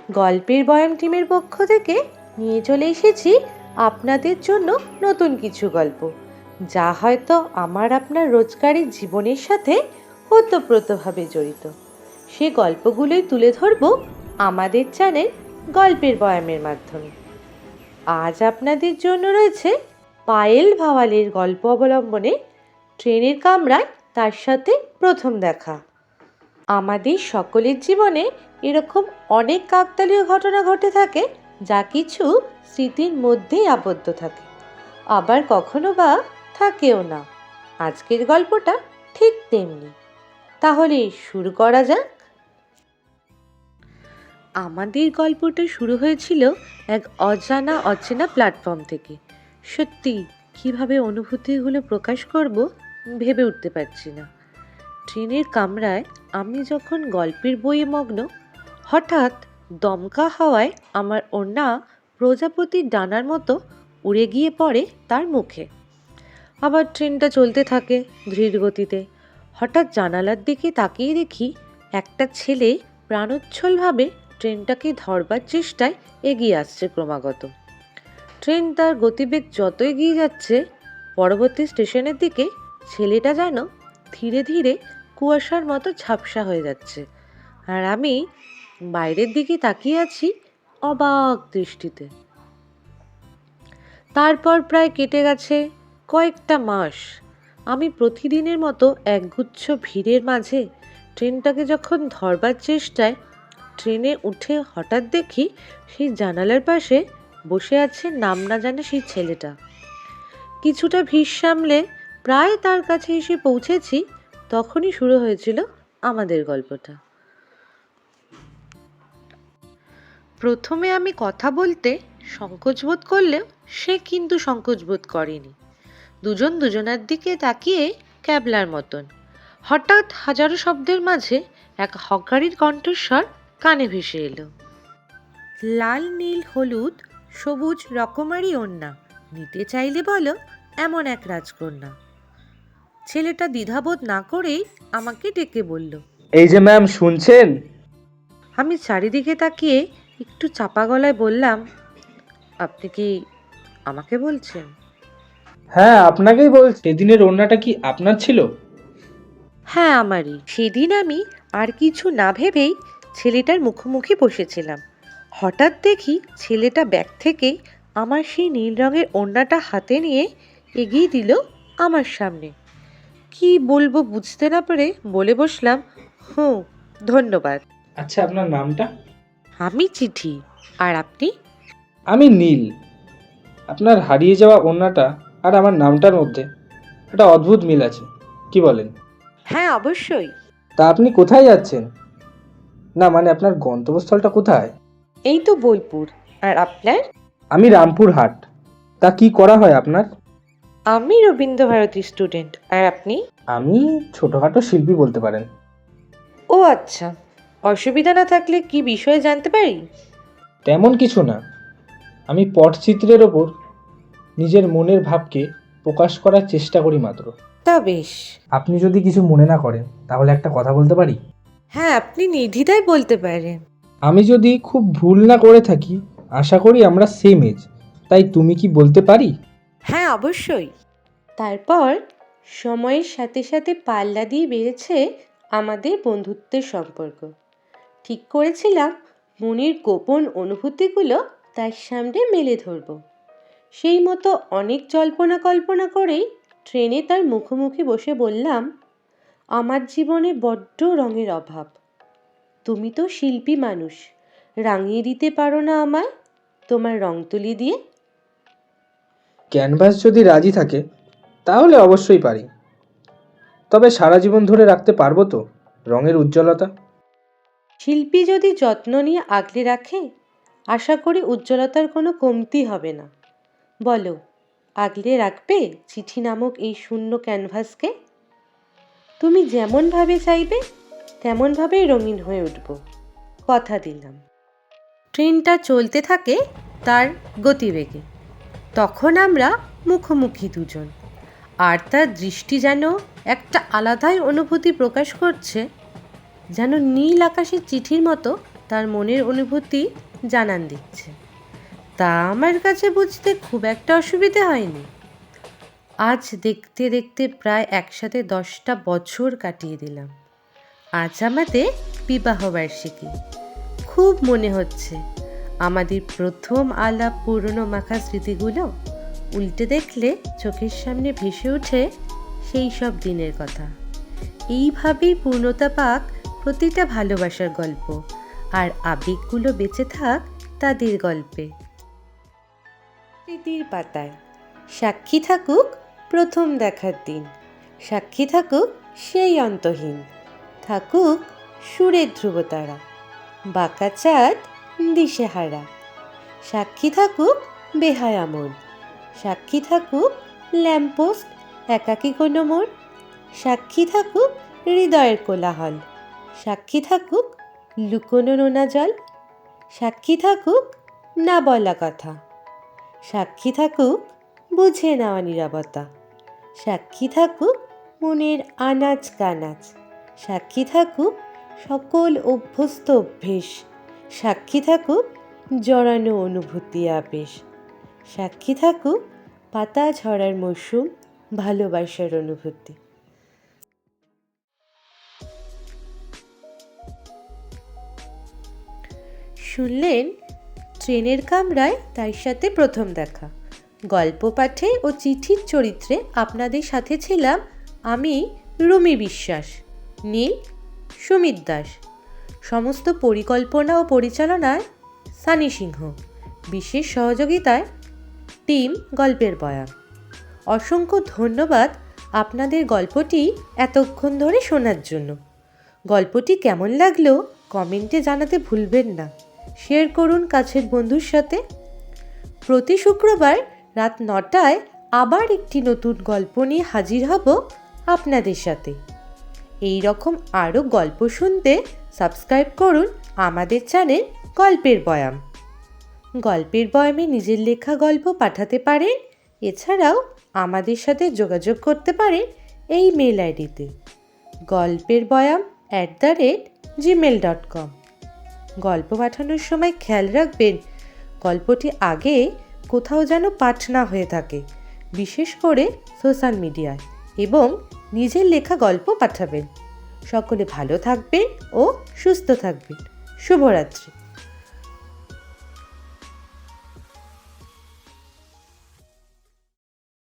গল্পের বয়াম টিমের পক্ষ থেকে নিয়ে চলে এসেছি আপনাদের জন্য নতুন কিছু গল্প, যা হয়তো আমার আপনার রোজকারের জীবনের সাথে ওতপ্রোতভাবে জড়িত। সে গল্পগুলোই তুলে ধরব আমাদের চ্যানেল গল্পের বয়ামের মাধ্যমে। আজ আপনাদের জন্য রয়েছে পায়েল ভাওয়ালের গল্প অবলম্বনে ট্রেনের কামরায় তার সাথে প্রথম দেখা। আমাদের সকলের জীবনে এরকম অনেক কাকতালীয় ঘটনা ঘটে থাকে, যা কিছু স্মৃতির মধ্যেই আবদ্ধ থাকে, আবার কখনো বা থাকেও না। আজকের গল্পটা ঠিক তেমনি। তাহলে শুরু করা যাক। আমাদের গল্পটা শুরু হয়েছিল এক অজানা অচেনা প্ল্যাটফর্ম থেকে। সত্যি কিভাবে অনুভূতিগুলো প্রকাশ করব ভেবে উঠতে পারছি না। ট্রেনের কামরায় আমি যখন গল্পের বইয়ে মগ্ন, হঠাৎ দমকা হাওয়ায় আমার ওড়না প্রজাপতির ডানার মতো উড়ে গিয়ে পড়ে তার মুখে। আবার ট্রেনটা চলতে থাকে ধীর গতিতে। হঠাৎ জানালার দিকে তাকিয়ে দেখি একটা ছেলে প্রাণোচ্ছলভাবে ট্রেনটাকে ধরবার চেষ্টায় এগিয়ে আসছে ক্রমাগত। ট্রেন তার গতিবেগ যত এগিয়ে যাচ্ছে, পরবর্তী স্টেশনের দিকে ছেলেটা যেন ধীরে ধীরে কুয়াশার মতো ঝাপসা হয়ে যাচ্ছে, আর আমি বাইরের দিকে তাকিয়ে আছি অবাক দৃষ্টিতে। তারপর প্রায় কেটে গেছে কয়েকটা মাস। আমি প্রতিদিনের মতো একগুচ্ছ ভিড়ের মাঝে ট্রেনটাকে যখন ধরবার চেষ্টায় ট্রেনে উঠে হঠাৎ দেখি সেই জানালার পাশে বসে আছে নাম না জানা সেই ছেলেটা। কিছুটা ভিড় সামলে প্রায় তার কাছে এসে পৌঁছেছি, তখনই শুরু হয়েছিল আমাদের গল্পটা। প্রথমে আমি কথা বলতে সংকোচবোধ করলেও সে কিন্তু সংকোচবোধ করেনি। দুজন দুজনার দিকে তাকিয়ে ক্যাবলার মতন। হঠাৎ হাজারো শব্দের মাঝে এক হকারির কণ্ঠস্বর কানে ভেসে এলো। লাল নীল হলুদ সবুজ রকমারি ওড়না, নিতে চাইলে বলো এমন এক রাজকন্যা। ছেলেটা দ্বিধাবোধ না করেই আমাকে ডেকে বলল, এই যে ম্যাম, শুনছেন? আমি চারিদিকে তাকিয়ে একটু চাপা গলায় বললাম, আপনি কি আমাকে বলছেন? হ্যাঁ, আপনাকেই বলছি। সেদিনের ওড়নাটা কি আপনার ছিল? হ্যাঁ, আমারই। সেদিন আমি আর কিছু না ভেবেই ছেলেটার মুখোমুখি বসেছিলাম। হঠাৎ দেখি ছেলেটা ব্যাগ থেকে আমার সেই নীল রঙের ওড়নাটা হাতে নিয়ে এগিয়ে দিল আমার সামনে। কি বলবো বুঝতে না পেরে বলে বসলাম, হুঁ, ধন্যবাদ। আচ্ছা, আপনার নামটা? আমি চিঠি। আর আপনি? আমি নীল। আপনার হারিয়ে যাওয়া ওড়নাটা আর আমার নামটার মধ্যে একটা অদ্ভুত মিল আছে, কি বলেন? হ্যাঁ, অবশ্যই। তা আপনি কোথায় যাচ্ছেন? না মানে আপনার গন্তব্যস্থলটা কোথায়? এই তো বোলপুর। আর আপনার? আমি রামপুরহাট। তা কি করা হয় আপনার? আমি রবীন্দ্রভারতী স্টুডেন্ট। আর আপনি? আমি ছোটোখাটো শিল্পী বলতে পারেন। ও আচ্ছা, অসুবিধা না থাকলে কি বিষয়ে জানতে পারি? তেমন কিছু না, আমি পটচিত্রের ওপর নিজের মনের ভাবকে প্রকাশ করার চেষ্টা করি মাত্র। তা বেশ। আপনি যদি কিছু মনে না করেন তাহলে একটা কথা বলতে পারি? হ্যাঁ, আপনি নির্দ্বিধায় বলতে পারেন। আমি যদি খুব ভুল না করে থাকি, আশা করি আমরা সেম এজ, তাই তুমি কি বলতে পারি? হ্যাঁ, অবশ্যই। তারপর সময়ের সাথে সাথে পাল্লা দিয়ে বেড়েছে আমাদের বন্ধুত্বের সম্পর্ক। ঠিক করেছিলাম মনের গোপন অনুভূতিগুলো তার সামনে মেলে ধরব। সেই মতো অনেক জল্পনা কল্পনা করেই ট্রেনে তার মুখোমুখি বসে বললাম, আমার জীবনে বড্ড রঙের অভাব। তুমি তো শিল্পী মানুষ, রাঙিয়ে দিতে পারো না আমায় তোমার রং তুলি দিয়ে? ক্যানভাস যদি রাজি থাকে তাহলে অবশ্যই পারি, তবে সারা জীবন ধরে রাখতে পারবো তো রঙের উজ্জ্বলতা? শিল্পী যদি যত্ন নিয়ে আগলে রাখে, আশা করি উজ্জ্বলতার কোনো কমতি হবে না। বলো, আগলে রাখবে চিঠি নামক এই শূন্য ক্যানভাসকে? তুমি যেমনভাবে চাইবে তেমনভাবেই রঙিন হয়ে উঠব, কথা দিলাম। ট্রেনটা চলতে থাকে তার গতিবেগে। তখন আমরা মুখোমুখি দুজন, আর তার দৃষ্টি যেন একটা আলাদাই অনুভূতি প্রকাশ করছে, যেন নীল আকাশের চিঠির মতো তার মনের অনুভূতি জানান দিচ্ছে। তা আমার কাছে বুঝতে খুব একটা অসুবিধে হয়নি। আজ দেখতে দেখতে প্রায় একসাথে 10টা বছর কাটিয়ে দিলাম। আজ আমাদের বিবাহবার্ষিকী। খুব মনে হচ্ছে আমাদের প্রথম আলাপ পুরনো মাখা স্মৃতিগুলো উল্টে দেখলে চোখের সামনে ভেসে ওঠে সেই সব দিনের কথা। এইভাবেই পূর্ণতা পাক প্রতিটা ভালোবাসার গল্প, আর আবেগগুলো বেঁচে থাক তাদের গল্পে। স্মৃতির পাতায় সাক্ষী থাকুক প্রথম দেখার দিন, সাক্ষী থাকুক সেই অন্তহীন, থাকুক সুরের ধ্রুবতারা, বাঁকা চাঁদ দিশেহারা, সাক্ষী থাকুক বেহায়া মন, সাক্ষী থাকুক ল্যাম্পপোস্ট একাকী কোনো মোড়, সাক্ষী থাকুক হৃদয়ের কোলাহল, সাক্ষী থাকুক লুকোনো নোনা জল, সাক্ষী থাকুক না বলা কথা, সাক্ষী থাকুক বুঝে নেওয়া নীরবতা, সাক্ষী থাকুক মনের আনাচ কানাচ, সাক্ষী থাকুক সকল অভ্যস্ত অভ্যেস, সাক্ষী থাকুক জড়ানো অনুভূতি আবেশ, সাক্ষী থাকুক পাতা ঝরার মৌসুম ভালোবাসার অনুভূতি। শুনলেন ট্রেনের কামরায় তার সাথে প্রথম দেখা। গল্প পাঠে ও চিঠির চরিত্রে আপনাদের সাথে ছিলাম আমি, রুমি বিশ্বাস, নীল, সুমিত দাস। সমস্ত পরিকল্পনা ও পরিচালনায় সানি সিংহ, বিশেষ সহযোগিতায় টিম গল্পের বয়ান। অসংখ্য ধন্যবাদ আপনাদের গল্পটি এতক্ষণ ধরে শোনার জন্য। গল্পটি কেমন লাগলো কমেন্টে জানাতে ভুলবেন না। শেয়ার করুন কাছের বন্ধুর সাথে। প্রতি শুক্রবার রাত 9টায় আবার একটি নতুন গল্প নিয়ে হাজির হব আপনাদের সাথে। এই রকম আরও গল্প শুনতে সাবস্ক্রাইব করুন আমাদের চ্যানেল গল্পের বয়াম। গল্পের বয়ামে নিজের লেখা গল্প পাঠাতে পারেন। এছাড়াও আমাদের সাথে যোগাযোগ করতে পারেন এই মেল আইডিতে golperboyam@gmail.com। গল্প পাঠানোর সময় খেয়াল রাখবেন গল্পটি আগে কোথাও যেন পাঠ না হয়ে থাকে, বিশেষ করে সোশ্যাল মিডিয়ায়, এবং নিজের লেখা গল্প পাঠাবেন। সকলে ভালো থাকবেন ও সুস্থ থাকবেন। শুভরাত্রি।